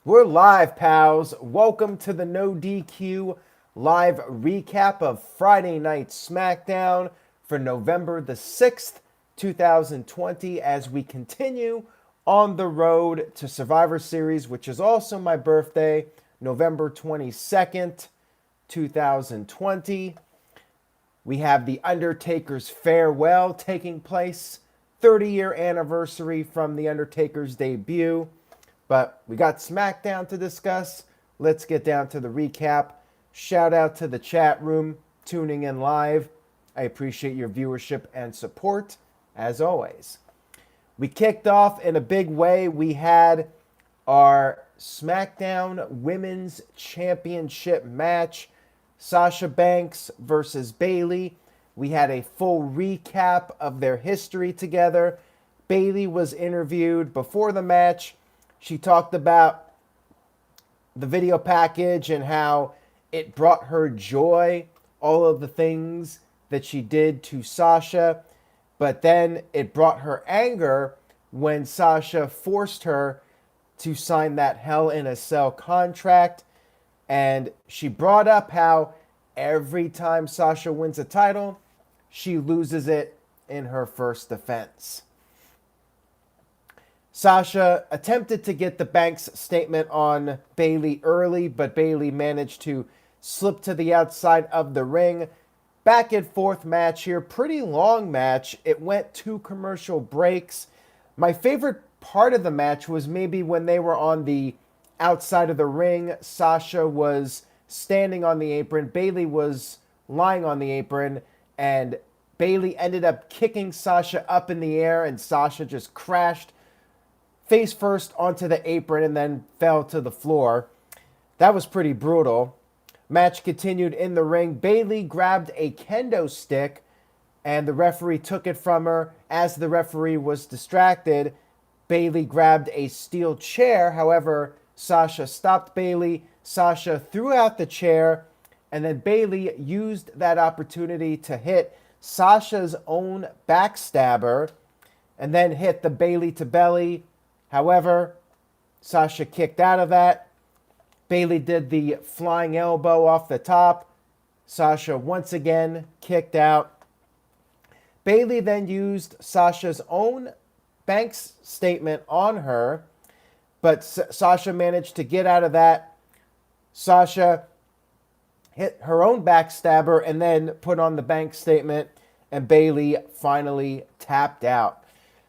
We're live, pals. Welcome to the No DQ live recap of Friday Night Smackdown for November the 6th, 2020, as we continue on the road to Survivor Series, which is also my birthday, November 22nd, 2020. We have The Undertaker's farewell taking place, 30-year anniversary from The Undertaker's debut. But we got SmackDown to discuss. Let's get down to the recap. Shout out to the chat room tuning in live. I appreciate your viewership and support, as always. We kicked off in a big way. We had our SmackDown Women's Championship match, Sasha Banks versus Bayley. We had a full recap of their history together. Bayley was interviewed before the match. She talked about the video package and how it brought her joy, all of the things that she did to Sasha. But then it brought her anger when Sasha forced her to sign that Hell in a Cell contract. And she brought up how every time Sasha wins a title, she loses it in her first defense. Sasha attempted to get the Banks statement on Bayley early, but Bayley managed to slip to the outside of the ring. Back and forth match here. Pretty long match. It went 2 commercial breaks. My favorite part of the match was maybe when they were on the outside of the ring. Sasha was standing on the apron. Bayley was lying on the apron. And Bayley ended up kicking Sasha up in the air. And Sasha just crashed face first onto the apron and then fell to the floor. That was pretty brutal. Match continued in the ring. Bayley grabbed a kendo stick and the referee took it from her. As the referee was distracted, Bayley grabbed a steel chair. However, Sasha stopped Bayley. Sasha threw out the chair, and then Bayley used that opportunity to hit Sasha's own backstabber and then hit the Bayley to belly. However, Sasha kicked out of that. Bayley did the flying elbow off the top. Sasha once again kicked out. Bayley then used Sasha's own Banks statement on her, but Sasha managed to get out of that. Sasha hit her own backstabber and then put on the Banks statement, and Bayley finally tapped out.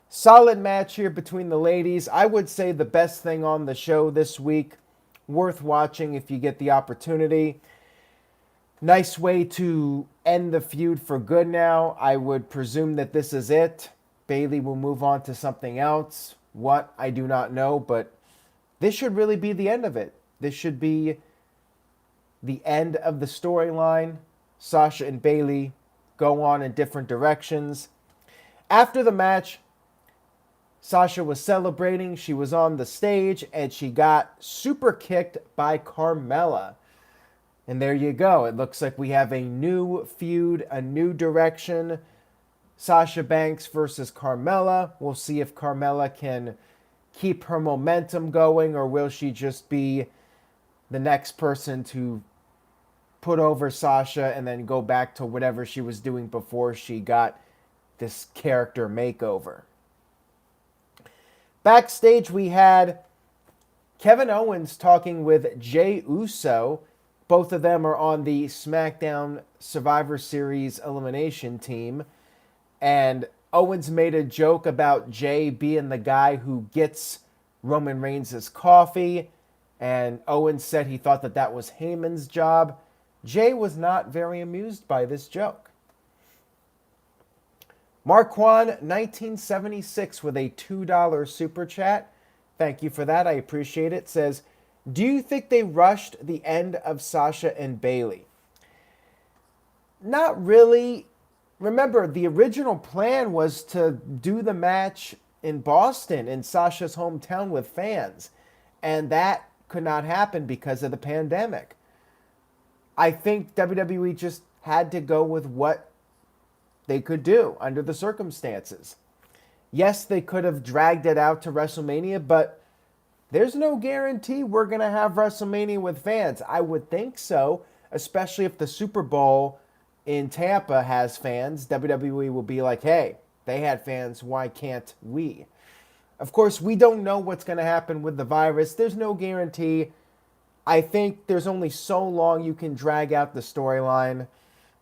Solid match here between the ladies. I would say the best thing on the show this week. Worth watching if you get the opportunity. Nice way to end the feud for good now. I would presume that this is it. Bayley will move on to something else. What? I do not know, but this should really be the end of it. This should be the end of the storyline. Sasha and Bayley go on in different directions. After the match, Sasha was celebrating. She was on the stage and she got super kicked by Carmella. And there you go. It looks like we have a new feud, a new direction. Sasha Banks versus Carmella. We'll see if Carmella can keep her momentum going, or will she just be the next person to put over Sasha and then go back to whatever she was doing before she got this character makeover. Backstage, we had Kevin Owens talking with Jey Uso. Both of them are on the SmackDown Survivor Series elimination team. And Owens made a joke about Jey being the guy who gets Roman Reigns' coffee. And Owens said he thought that that was Heyman's job. Jey was not very amused by this joke. Marquand 1976 with a $2 super chat. Thank you for that. I appreciate it. Says, do you think they rushed the end of Sasha and Bayley? Not really. Remember, the original plan was to do the match in Boston, in Sasha's hometown with fans. And that could not happen because of the pandemic. I think WWE just had to go with what they could do under the circumstances. Yes, they could have dragged it out to WrestleMania, but there's no guarantee we're going to have WrestleMania with fans. I would think so, especially if the Super Bowl in Tampa has fans. WWE will be like, hey, they had fans, why can't we? Of course, we don't know what's going to happen with the virus. There's no guarantee. I think there's only so long you can drag out the storyline.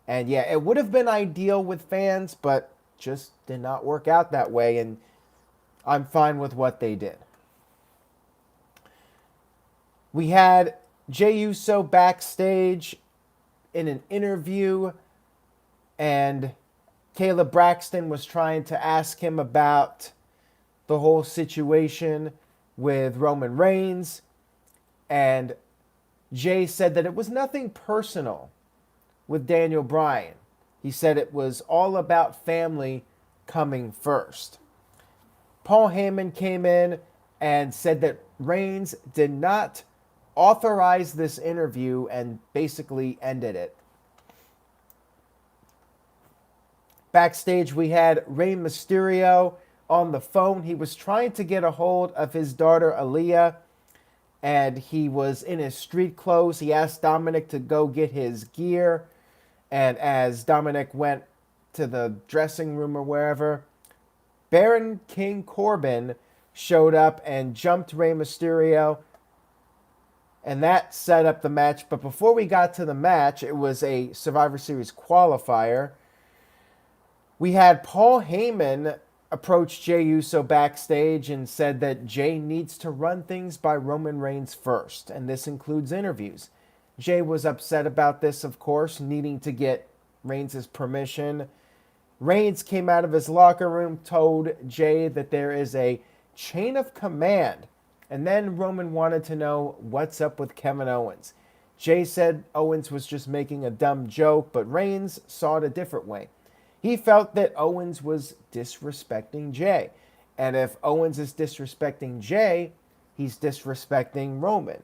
And yeah, it would have been ideal with fans, but just did not work out that way. And I'm fine with what they did. We had Jey Uso backstage in an interview, and Caleb Braxton was trying to ask him about the whole situation with Roman Reigns, and Jey said that it was nothing personal with Daniel Bryan. He said it was all about family coming first. Paul Heyman came in and said that Reigns did not authorize this interview and basically ended it. Backstage, we had Rey Mysterio on the phone. He was trying to get a hold of his daughter, Aaliyah, and he was in his street clothes. He asked Dominic to go get his gear, and as Dominic went to the dressing room or wherever, Baron King Corbin showed up and jumped Rey Mysterio, and that set up the match. But before we got to the match, it was a Survivor Series qualifier. We had Paul Heyman approach Jey Uso backstage and said that Jey needs to run things by Roman Reigns first, and this includes interviews. Jey was upset about this, of course, needing to get Reigns' permission. Reigns came out of his locker room, told Jey that there is a chain of command, and then Roman wanted to know what's up with Kevin Owens. Jey said Owens was just making a dumb joke, but Reigns saw it a different way. He felt that Owens was disrespecting Jey. And if Owens is disrespecting Jey, he's disrespecting Roman.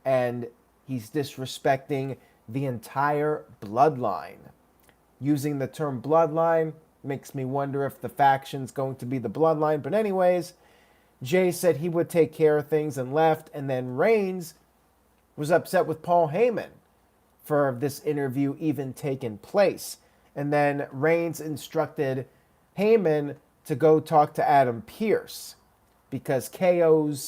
And he's disrespecting the entire bloodline. Using the term bloodline makes me wonder if the faction's going to be the bloodline. But anyways, Jey said he would take care of things and left. And then Reigns was upset with Paul Heyman for this interview even taking place. And then Reigns instructed Heyman to go talk to Adam Pearce because the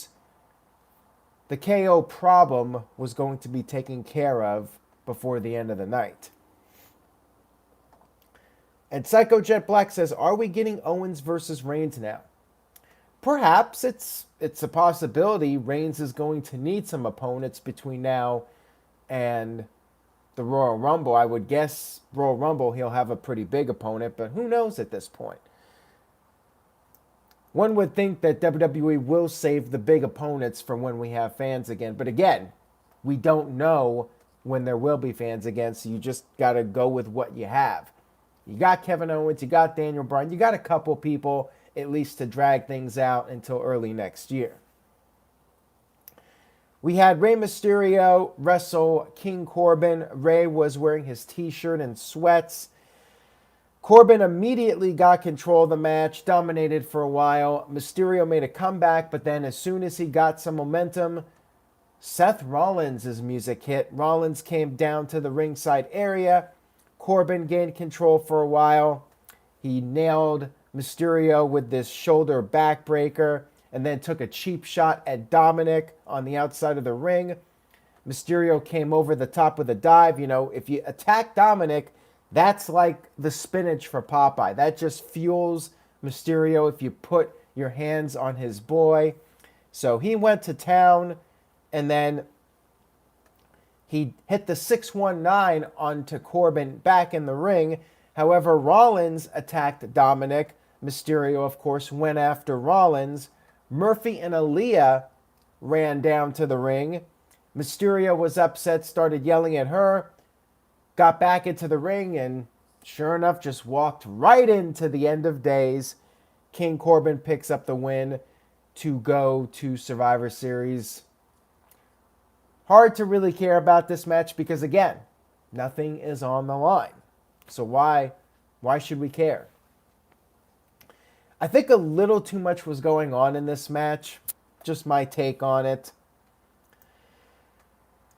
KO problem was going to be taken care of before the end of the night. And Psycho Jet Black says, are we getting Owens versus Reigns now? Perhaps it's a possibility. Reigns is going to need some opponents between now and the Royal Rumble. I would guess Royal Rumble he'll have a pretty big opponent, but who knows at this point. One would think that WWE will save the big opponents for when we have fans again, but again, we don't know when there will be fans again, so you just got to go with what you have. You got Kevin Owens, you got Daniel Bryan, you got a couple people at least to drag things out until early next year. We had Rey Mysterio wrestle King Corbin. Rey was wearing his t-shirt and sweats. Corbin immediately got control of the match, dominated for a while. Mysterio made a comeback, but then as soon as he got some momentum, Seth Rollins' music hit. Rollins came down to the ringside area. Corbin gained control for a while. He nailed Mysterio with this shoulder backbreaker, and then took a cheap shot at Dominic on the outside of the ring. Mysterio came over the top with a dive. You know, if you attack Dominic, that's like the spinach for Popeye. That just fuels Mysterio if you put your hands on his boy. So he went to town, and then he hit the 619 onto Corbin back in the ring. However, Rollins attacked Dominic. Mysterio, of course, went after Rollins. Murphy and Aaliyah ran down to the ring. Mysterio was upset, started yelling at her, got back into the ring, and sure enough, just walked right into the end of days. King Corbin picks up the win to go to Survivor Series. Hard to really care about this match because, again, nothing is on the line. So why should we care? I think a little too much was going on in this match. just my take on it.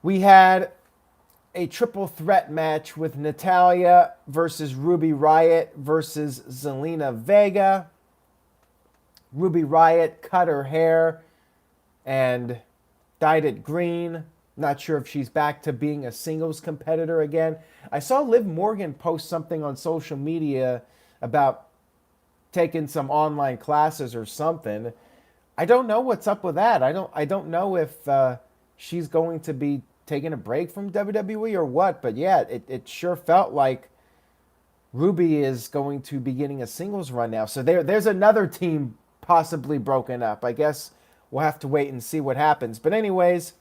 We had a triple threat match with Natalya versus Ruby Riott versus Zelina Vega. Ruby Riott cut her hair and dyed it green. Not sure if she's back to being a singles competitor again. I saw Liv Morgan post something on social media about taking some online classes or something. I don't know what's up with that. I don't know if she's going to be taking a break from WWE or what. But yeah, it sure felt like Ruby is going to be getting a singles run now. So there's another team possibly broken up. I guess we'll have to wait and see what happens. But anyways,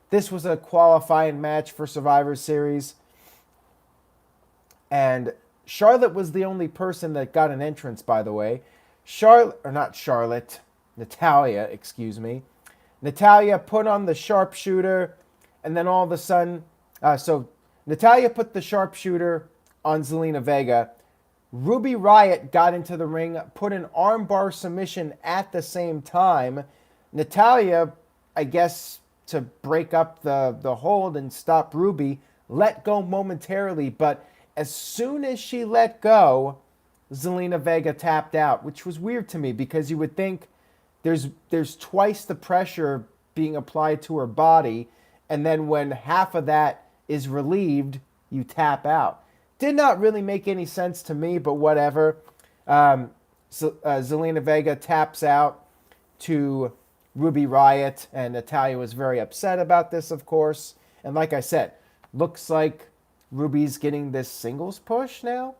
this was a qualifying match for Survivor Series. And Charlotte was the only person that got an entrance, by the way. Natalya, excuse me. Natalya put on the sharpshooter, and then all of a sudden, so Natalya put the sharpshooter on Zelina Vega. Ruby Riott got into the ring, put an armbar submission at the same time. Natalya, I guess, to break up the hold and stop Ruby, let go momentarily, but as soon as she let go, Zelina Vega tapped out, which was weird to me because you would think there's twice the pressure being applied to her body, and then when half of that is relieved, you tap out. Did not really make any sense to me, but whatever. Zelina Vega taps out to Ruby Riott, and Natalya was very upset about this, of course. And like I said, looks like Ruby's getting this singles push now.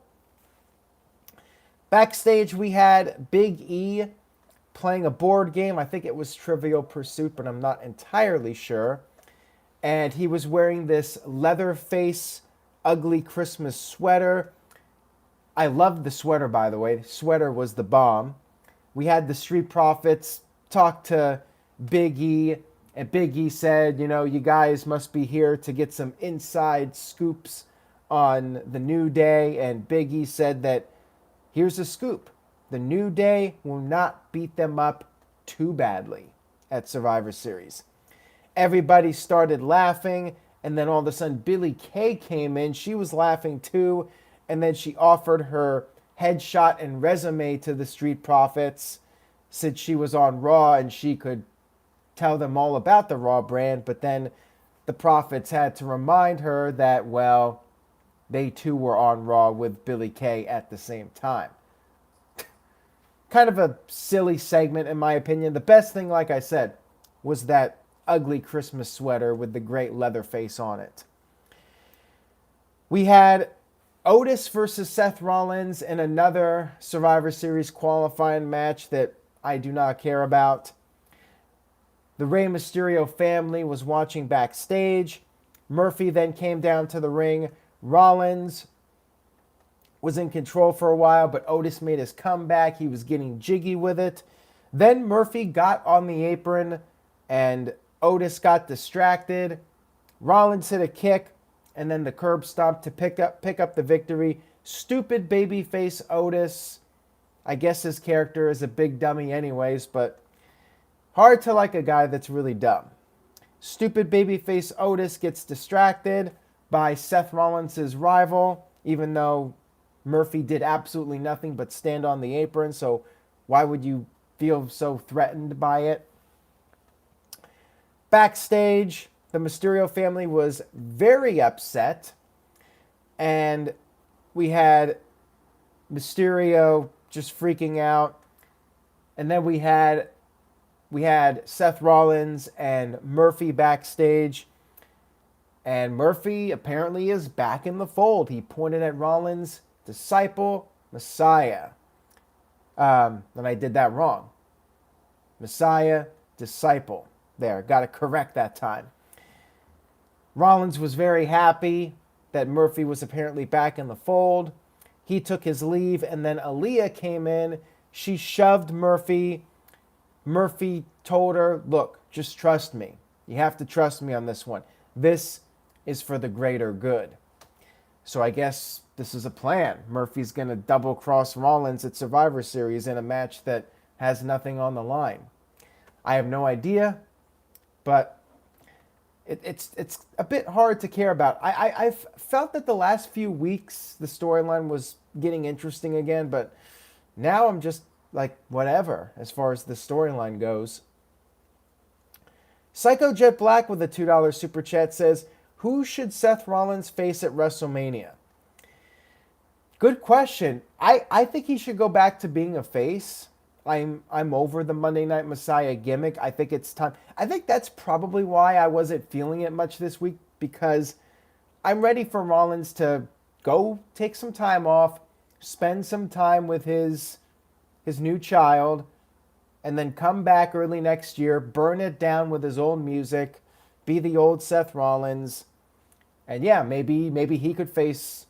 Backstage, we had Big E playing a board game. I think it was Trivial Pursuit, but I'm not entirely sure. And he was wearing this Leatherface ugly Christmas sweater. I loved the sweater, by the way. The sweater was the bomb. We had the Street Profits talk to Big E, and Big E said, you guys must be here to get some inside scoops on the New Day. And Big E said that here's a scoop. The New Day will not beat them up too badly at Survivor Series. Everybody started laughing, and then all of a sudden Billie Kay came in. She was laughing too, and then she offered her headshot and resume to the Street Profits since she was on Raw and she could tell them all about the Raw brand. But then the Profits had to remind her that, well, they too were on Raw with Billie Kay at the same time. Kind of a silly segment in my opinion. The best thing, like I said, was that ugly Christmas sweater with the great Leatherface on it. We had Otis versus Seth Rollins in another Survivor Series qualifying match that I do not care about. The Rey Mysterio family was watching backstage. Murphy then came down to the ring. Rollins was in control for a while, but Otis made his comeback. He was getting jiggy with it. Then Murphy got on the apron, and Otis got distracted. Rollins hit a kick, and then the curb stomp to pick up the victory. Stupid babyface Otis. I guess his character is a big dummy anyways, but hard to like a guy that's really dumb. Stupid babyface Otis gets distracted by Seth Rollins' rival, even though Murphy did absolutely nothing but stand on the apron, so why would you feel so threatened by it? Backstage, the Mysterio family was very upset, and we had Mysterio just freaking out, and then we had Seth Rollins and Murphy backstage, and Murphy apparently is back in the fold. He pointed at Rollins, disciple, Messiah. And I did that wrong. Messiah, disciple. There, got to correct that time. Rollins was very happy that Murphy was apparently back in the fold. He took his leave, and then Aaliyah came in. She shoved Murphy. Murphy told her, look, just trust me. You have to trust me on this one. This is for the greater good. So I guess this is a plan. Murphy's going to double-cross Rollins at Survivor Series in a match that has nothing on the line. I have no idea, but it's a bit hard to care about. I've felt that the last few weeks the storyline was getting interesting again, but now I'm just like whatever as far as the storyline goes. Psycho Jet Black with a $2 super chat says, "Who should Seth Rollins face at WrestleMania?" Good question. I think he should go back to being a face. I'm over the Monday Night Messiah gimmick. I think it's time. I think that's probably why I wasn't feeling it much this week, because I'm ready for Rollins to go take some time off, spend some time with his new child, and then come back early next year, burn it down with his old music, be the old Seth Rollins. And yeah, maybe he could face,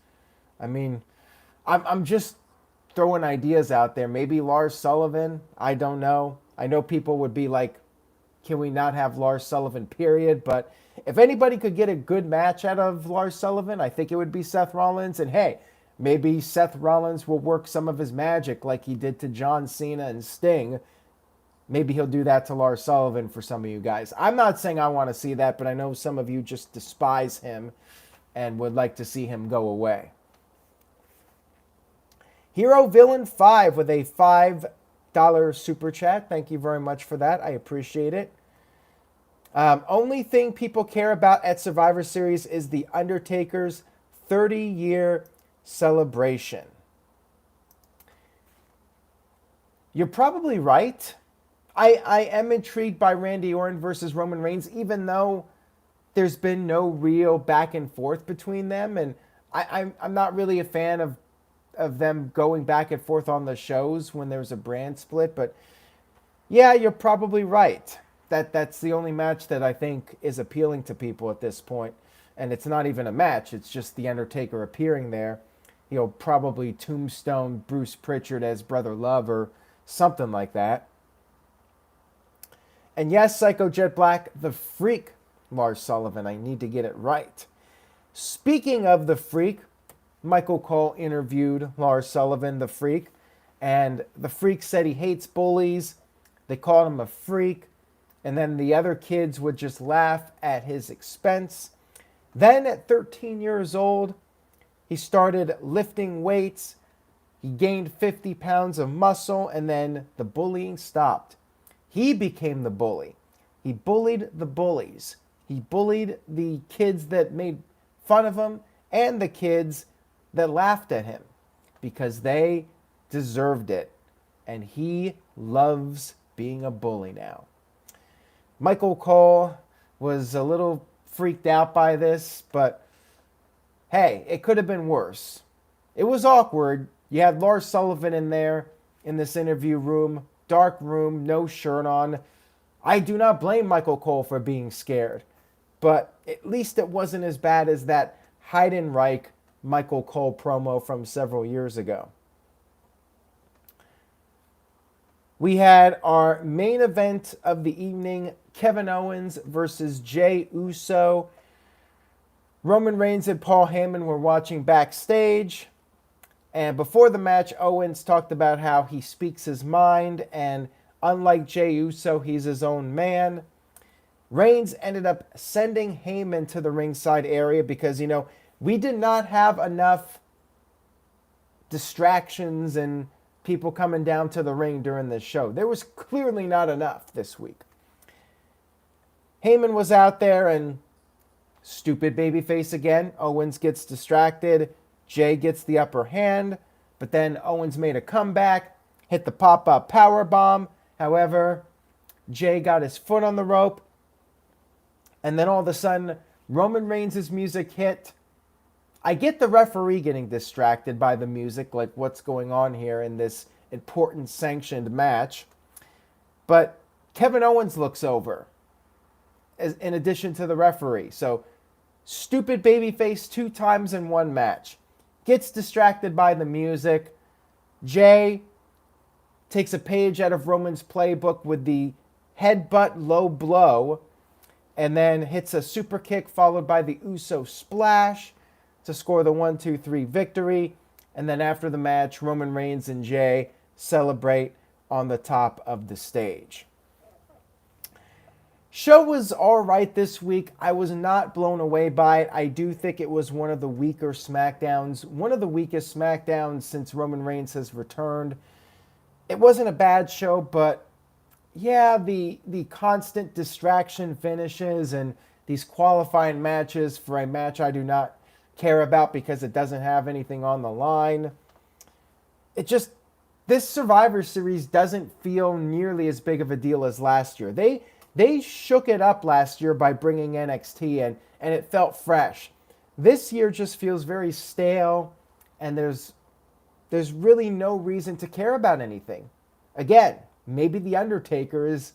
I mean, I'm just throwing ideas out there. Maybe Lars Sullivan. I don't know. I know people would be like, can we not have Lars Sullivan, period? But if anybody could get a good match out of Lars Sullivan, I think it would be Seth Rollins. And hey, maybe Seth Rollins will work some of his magic like he did to John Cena and Sting. Maybe he'll do that to Lars Sullivan for some of you guys. I'm not saying I want to see that, but I know some of you just despise him and would like to see him go away. Hero Villain 5 with a $5 super chat. Thank you very much for that. I appreciate it. Only thing people care about at Survivor Series is The Undertaker's 30-year celebration. You're probably right. I am intrigued by Randy Orton versus Roman Reigns, even though there's been no real back and forth between them. And I'm not really a fan of them going back and forth on the shows when there's a brand split. But yeah, you're probably right. That's the only match that I think is appealing to people at this point. And it's not even a match. It's just The Undertaker appearing there. He'll probably tombstone Bruce Pritchard as Brother Love or something like that. And yes, Psycho Jet Black, the Freak, Lars Sullivan. I need to get it right. Speaking of the Freak, Michael Cole interviewed Lars Sullivan, the Freak, and the Freak said he hates bullies. They called him a freak, and then the other kids would just laugh at his expense. Then at 13 years old, he started lifting weights. He gained 50 pounds of muscle, and then the bullying stopped. He became the bully. He bullied the bullies. He bullied the kids that made fun of him and the kids that laughed at him because they deserved it. And he loves being a bully now. Michael Cole was a little freaked out by this, but hey, it could have been worse. It was awkward. You had Lars Sullivan in there in this interview room, dark room, no shirt on. I do not blame Michael Cole for being scared, but at least it wasn't as bad as that Heidenreich Michael Cole promo from several years ago. We had our main event of the evening, Kevin Owens versus Jey Uso. Roman Reigns and Paul Heyman were watching backstage. And before the match, Owens talked about how he speaks his mind, and unlike Jey Uso, he's his own man. Reigns ended up sending Heyman to the ringside area because, we did not have enough distractions and people coming down to the ring during this show. There was clearly not enough this week. Heyman was out there and stupid babyface again. Owens gets distracted. Jey gets the upper hand, but then Owens made a comeback, hit the pop-up powerbomb. However, Jey got his foot on the rope, and then all of a sudden, Roman Reigns' music hit. I get the referee getting distracted by the music, like what's going on here in this important sanctioned match. But Kevin Owens looks over, in addition to the referee. So, stupid babyface 2 times in one match. Gets distracted by the music. Jey takes a page out of Roman's playbook with the headbutt low blow, and then hits a super kick followed by the Uso splash to score the 1-2-3 victory. And then after the match, Roman Reigns and Jey celebrate on the top of the stage. Show was all right this week. I was not blown away by it. I do think it was one of the weaker SmackDowns, one of the weakest SmackDowns since Roman Reigns has returned. It wasn't a bad show, but yeah, the constant distraction finishes and these qualifying matches for a match I do not care about because it doesn't have anything on the line. It just, this Survivor Series doesn't feel nearly as big of a deal as last year. They shook it up last year by bringing NXT in, and it felt fresh. This year just feels very stale, and there's really no reason to care about anything. Again, maybe The Undertaker is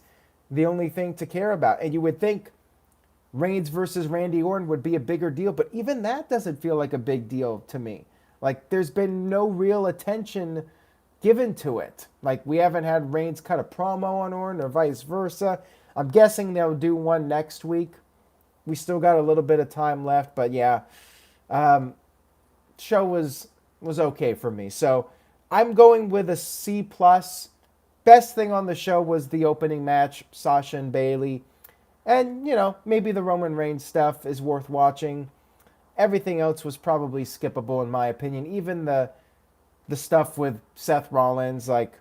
the only thing to care about. And you would think Reigns versus Randy Orton would be a bigger deal, but even that doesn't feel like a big deal to me. Like, there's been no real attention given to it. Like, we haven't had Reigns cut a promo on Orton or vice versa. I'm guessing they'll do one next week. We still got a little bit of time left, but yeah. Show was okay for me. So I'm going with a C+. Best thing on the show was the opening match, Sasha and Bayley. And, maybe the Roman Reigns stuff is worth watching. Everything else was probably skippable in my opinion. Even the stuff with Seth Rollins, like,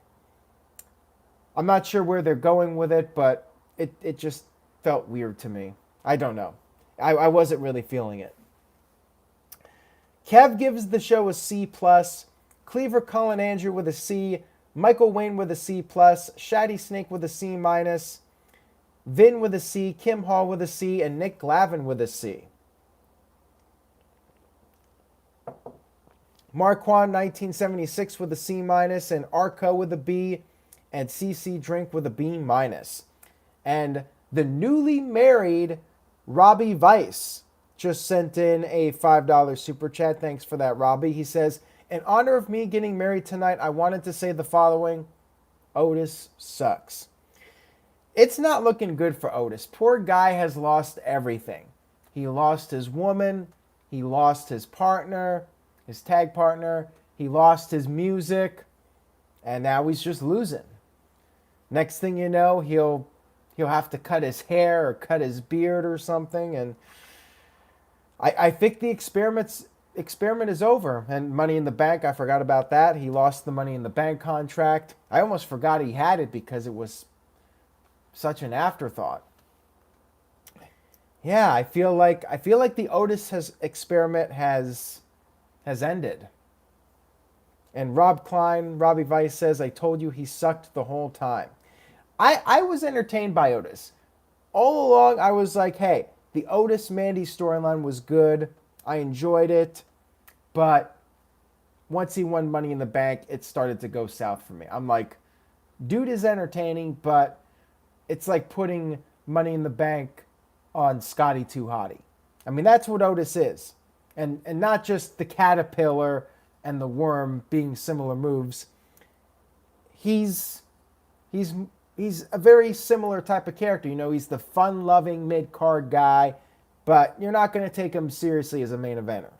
I'm not sure where they're going with it, but it just felt weird to me. I don't know. I wasn't really feeling it. Kev gives the show a C+. Cleaver Colin Andrew with a C. Michael Wayne with a C+. Shady Snake with a C-. Vin with a C. Kim Hall with a C. And Nick Glavin with a C. Marquand 1976 with a C-. And Arco with a B. And CC Drink with a B-. And the newly married Robbie Vice just sent in a $5 super chat. Thanks for that, Robbie. He says, in honor of me getting married tonight, I wanted to say the following. Otis sucks. It's not looking good for Otis. Poor guy has lost everything. He lost his woman. He lost his partner, his tag partner. He lost his music. And now he's just losing. Next thing you know, he'll have to cut his hair or cut his beard or something. And I think the experiment is over. And Money in the Bank, I forgot about that. He lost the Money in the Bank contract. I almost forgot he had it because it was such an afterthought. Yeah, I feel like the Otis experiment has ended. And Robbie Vice says, I told you he sucked the whole time. I was entertained by Otis. All along, I was like, hey, the Otis-Mandy storyline was good. I enjoyed it. But once he won Money in the Bank, it started to go south for me. I'm like, dude is entertaining, but it's like putting Money in the Bank on Scotty 2 Hotty. I mean, that's what Otis is. And not just the caterpillar and the worm being similar moves. He's a very similar type of character. He's the fun-loving mid-card guy, but you're not going to take him seriously as a main eventer.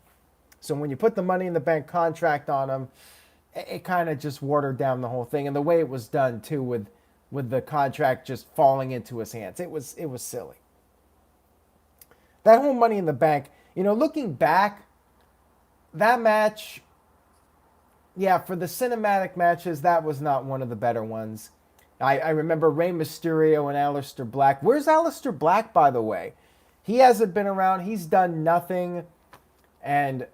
So when you put the Money in the Bank contract on him, it kind of just watered down the whole thing. And the way it was done, too, with the contract just falling into his hands, it was silly. That whole Money in the Bank, looking back, that match, yeah, for the cinematic matches, that was not one of the better ones. I remember Rey Mysterio and Aleister Black. Where's Aleister Black, by the way? He hasn't been around. He's done nothing. And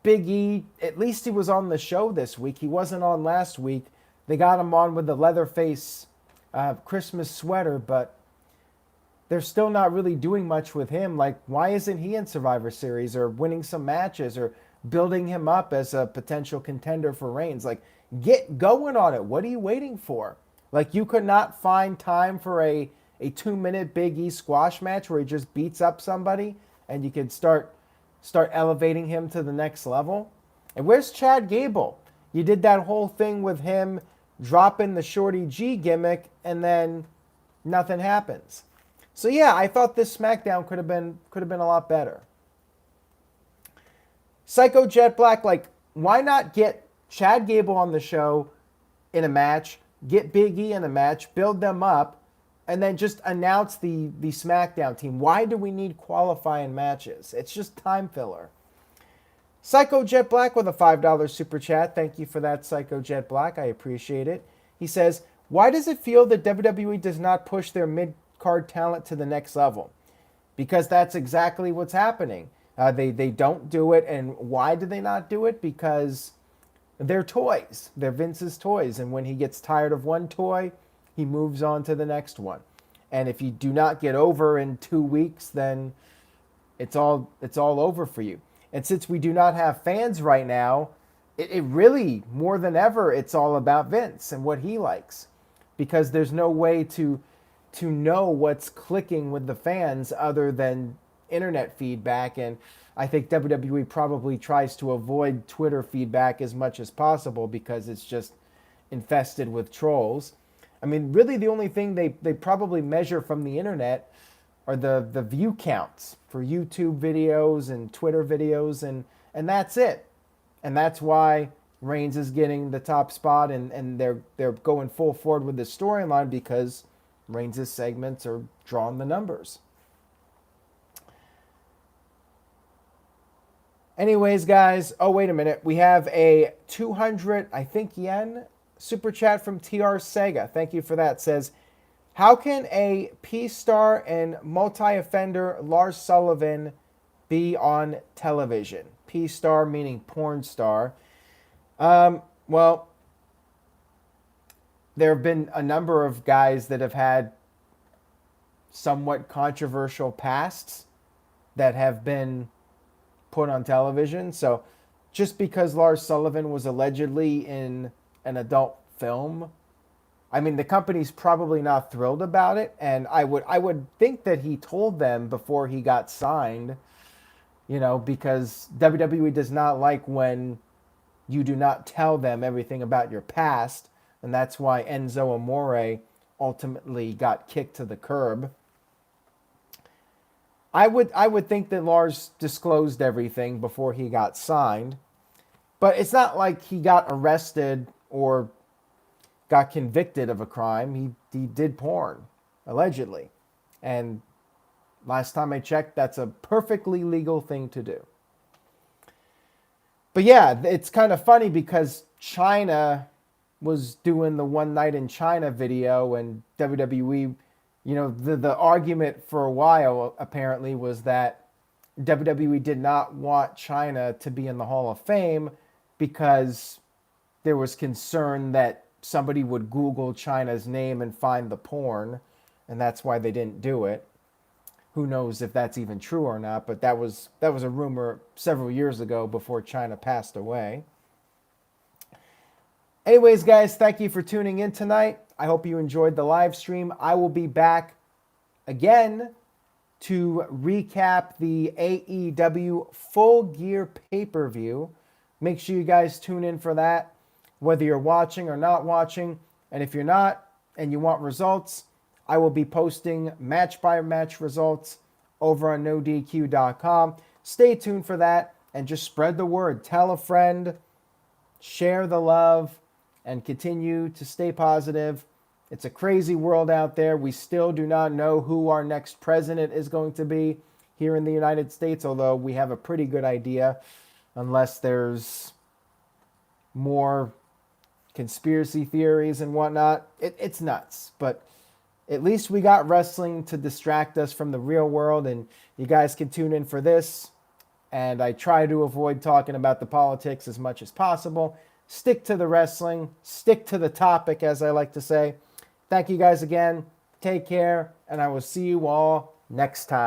Big E, at least he was on the show this week. He wasn't on last week. They got him on with the Leatherface Christmas sweater, but they're still not really doing much with him. Like, why isn't he in Survivor Series or winning some matches or building him up as a potential contender for Reigns? Like, get going on it. What are you waiting for? Like, you could not find time for a 2-minute Big E squash match where he just beats up somebody and you could start elevating him to the next level? And where's Chad Gable? You did that whole thing with him dropping the Shorty G gimmick and then nothing happens. So yeah, I thought this SmackDown could have been a lot better. Psycho Jet Black, like, why not get Chad Gable on the show in a match, get Big E in a match, build them up, and then just announce the SmackDown team. Why do we need qualifying matches? It's just time filler. Psycho Jet Black with a $5 super chat. Thank you for that, Psycho Jet Black. I appreciate it. He says, why does it feel that WWE does not push their mid-card talent to the next level? Because that's exactly what's happening. They don't do it. And why do they not do it? Because they're toys. They're Vince's toys. And when he gets tired of one toy, he moves on to the next one. And if you do not get over in 2 weeks, then it's all over for you. And since we do not have fans right now, it really, more than ever, it's all about Vince and what he likes. Because there's no way to know what's clicking with the fans other than internet feedback. And I think WWE probably tries to avoid Twitter feedback as much as possible because it's just infested with trolls. I mean, really the only thing they probably measure from the internet are the view counts for YouTube videos and Twitter videos, and that's it. And that's why Reigns is getting the top spot, and they're going full forward with the storyline because Reigns' segments are drawing the numbers. Anyways, guys, oh, wait a minute. We have a 200, I think, yen super chat from TR Sega. Thank you for that. It says, how can a P-star and multi-offender Lars Sullivan be on television? P-star meaning porn star. Well, there have been a number of guys that have had somewhat controversial pasts that have been put on television. So just because Lars Sullivan was allegedly in an adult film, I mean, the company's probably not thrilled about it. And I would think that he told them before he got signed, because WWE does not like when you do not tell them everything about your past. And that's why Enzo Amore ultimately got kicked to the curb. I would think that Lars disclosed everything before he got signed. But it's not like he got arrested or got convicted of a crime. He did porn, allegedly. And last time I checked, that's a perfectly legal thing to do. But yeah, it's kind of funny because China was doing the One Night in China video, and WWE, the argument for a while apparently was that WWE did not want China to be in the Hall of Fame because there was concern that somebody would Google China's name and find the porn, and that's why they didn't do it. Who knows if that's even true or not, but that was a rumor several years ago before China passed away. Anyways, guys, thank you for tuning in tonight. I hope you enjoyed the live stream. I will be back again to recap the AEW Full Gear pay-per-view. Make sure you guys tune in for that, whether you're watching or not watching. And if you're not and you want results, I will be posting match-by-match results over on NoDQ.com. Stay tuned for that and just spread the word. Tell a friend, share the love, and continue to stay positive. It's a crazy world out there. We still do not know who our next president is going to be here in the United States, although we have a pretty good idea, unless there's more conspiracy theories and whatnot. It's nuts, but at least we got wrestling to distract us from the real world, and you guys can tune in for this. And I try to avoid talking about the politics as much as possible. Stick to the wrestling. Stick to the topic, as I like to say. Thank you guys again. Take care, and I will see you all next time.